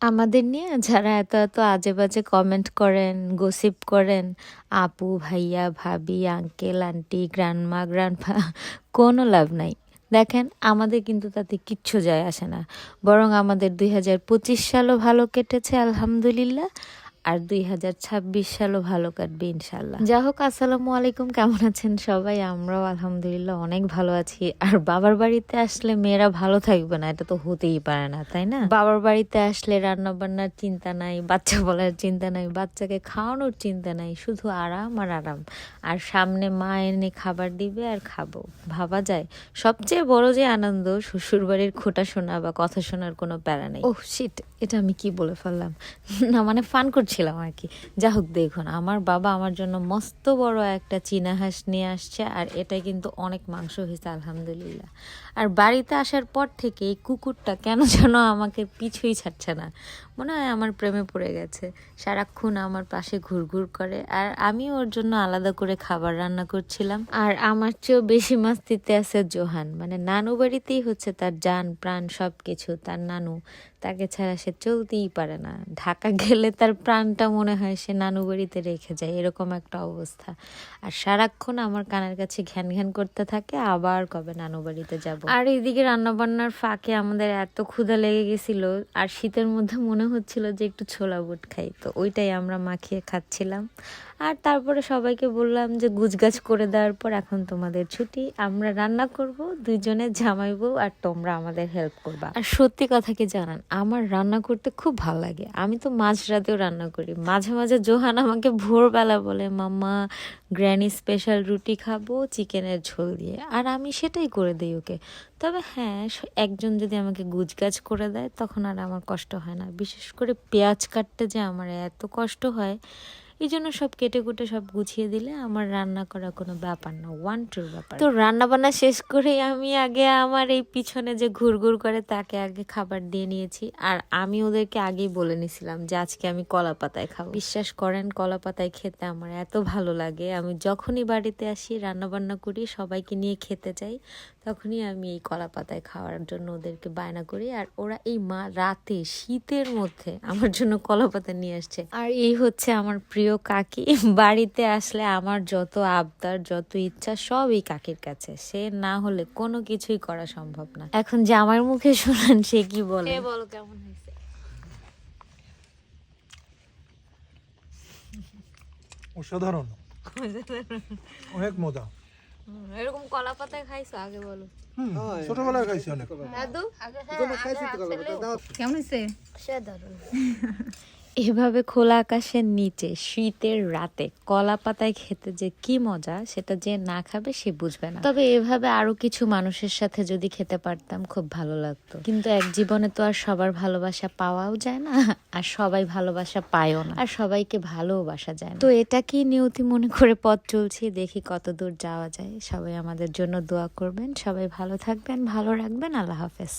আমাদের নিয়ে যারা এত এত আজে বাজে কমেন্ট করেন, গসিপ করেন, আপু ভাইয়া ভাবি আঙ্কেল আন্টি গ্র্যান্ডমা গ্র্যান্ডপা, কোনো লাভ নাই। দেখেন আমাদের কিন্তু তাতে কিচ্ছু যায় আসে না, বরং আমাদের 2025 সালও ভালো কেটেছে আলহামদুলিল্লাহ, আর 2026 সালও ভালো কাটবে ইনশাল্লাহ। যা হোক, আসসালামু আলাইকুম, কেমন আছেন সবাই? আমরাও আলহামদুলিল্লাহ অনেক ভালো আছি। আর বাবার বাড়িতে আসলে মেয়েরা ভালো থাকবে না, এটা তো হতেই পারে না, তাই না? বাবার বাড়িতে আসলে রান্না বান্নার চিন্তা নাই, বাচ্চা বলার চিন্তা নাই, বাচ্চাকে খাওয়ানোর চিন্তা নাই, শুধু আরাম আর আরাম। আর সামনে মা এনে খাবার দিবে আর খাবো। ভাবা যায় সবচেয়ে বড় যে আনন্দ, শ্বশুর বাড়ির খোটা শোনা বা কথা শোনার কোনো প্যারা নেই। ওহ শিট, এটা আমি কি বলে ফেললাম? না মানে ফান করছিলাম আর কি। যা হোক, দেখুন আমার বাবা আমার জন্য মস্ত বড় একটা চীনা হাঁস নিয়ে আসছে, আর এটা কিন্তু অনেক মাংস হয়েছে আলহামদুলিল্লাহ। আর বাড়িতে আসার পর থেকে এই কুকুরটা কেন যেন আমাকে পিছুই ছাড়ছে না, মনে হয় আমার প্রেমে পড়ে গেছে। সারাক্ষণ আমার পাশে ঘুরঘুর করে, আর আমি ওর জন্য আলাদা করে খাবার রান্না করছিলাম। আর আমার চেয়েও বেশি মাস্তিতে আছে জোহান, মানে নানু বাড়িতেই হচ্ছে তার জান প্রাণ সব কিছু। তার নানু, তাকে ছাড়া সে চলতেই পারে না। ঢাকা গেলে তার প্রাণটা মনে হয় সে নানু বাড়িতে রেখে যায়, এরকম একটা অবস্থা। আর সারাক্ষণ আমার কানের কাছে ঘ্যান ঘ্যান করতে থাকে, আবার কবে নানু বাড়িতে যাব। আর এইদিকে রান্নাবান্নার ফাঁকে আমাদের এত ক্ষুধা লেগে গেছিল, আর শীতের মধ্যে মনে হচ্ছিল যে একটু ছোলা বুট খাই, তো ওইটাই আমরা মাখিয়ে খাচ্ছিলাম। আর তারপরে সবাইকে বললাম যে গুজগাছ করে দেওয়ার পর এখন তোমাদের ছুটি, আমরা রান্না করব দুইজনে, জামাই বউ, আর তোমরা আমাদের হেল্প করবা। আর সত্যি কথা কি জানান, আমার রান্না করতে খুব ভালো লাগে। আমি তো মাঝরাতেও রান্না করি, মাঝে মাঝে জোহান আমাকে ভোরবেলা বলে মাম্মা গ্র্যানি স্পেশাল রুটি খাবো চিকেনের ঝোল দিয়ে, আর আমি সেটাই করে দিই ওকে। তবে হ্যাঁ, একজন যদি আমাকে গুজগাছ করে দেয় তখন আর আমার কষ্ট হয় না। বিশেষ করে পেঁয়াজ কাটতে যে আমার এত কষ্ট হয়, এই জন্য সব কেটে কুটে সব গুছিয়ে দিলে আমার রান্না করা কোনো ব্যাপার না, ওয়ান টুর ব্যাপার। তো রান্না বান্না শেষ করে আমি আগে আমার এই পিছনে যে ঘুরঘুর করে তাকে আগে খাবার দিয়ে নিয়েছি। আর আমি ওদেরকে আগেই বলে নিছিলাম যে আজকে আমি কলা পাতায় খাবো। বিশ্বাস করেন, কলা পাতায় খেতে আমার এত ভালো লাগে। আমি যখনই বাড়িতে আসি রান্না বান্না করি সবাইকে নিয়ে খেতে চাই, তখনই আমি এই কলা পাতায় খাওয়ার জন্য ওদেরকে বায়না করি। আর ওরা এই রাতে শীতের মধ্যে আমার জন্য কলা পাতা নিয়ে আসছে। আর এই হচ্ছে আমার প্রিয় কাকি। বাড়িতে আসলে আমার যত আবদার যত ইচ্ছা সব এই কাকির কাছে, সে না হলে কোনো কিছুই করা সম্ভব না। এখন যে আমার মুখে শোনান সে কি বলে। বলো কেমন হয়েছে? অসাধারণ, অনেক মজা। এরকম কলা পাতায় খাইছো আগে বলো? ছোটবেলায় খাইছি অনেক। দাদু কেমন হয়েছে? এভাবে খোলা আকাশের নিচে শীতের রাতে কলা পাতায় খেতে যে কি মজা, সেটা যে না খাবে সে বুঝবে না। তবে এভাবে আরো কিছু মানুষের সাথে যদি খেতে পারতাম খুব ভালো লাগতো, কিন্তু এক জীবনে তো আর সবার ভালোবাসা পাওয়াও যায় না, আর সবাই ভালোবাসা পায়ও না, আর সবাইকে ভালোবাসা যায় না। তো এটা কি নিয়তি মনে করে পথ চলছি, দেখি কত দূর যাওয়া যায়। সবাই আমাদের জন্য দোয়া করবেন, সবাই ভালো থাকবেন, ভালো রাখবেন। আল্লাহ হাফেজ।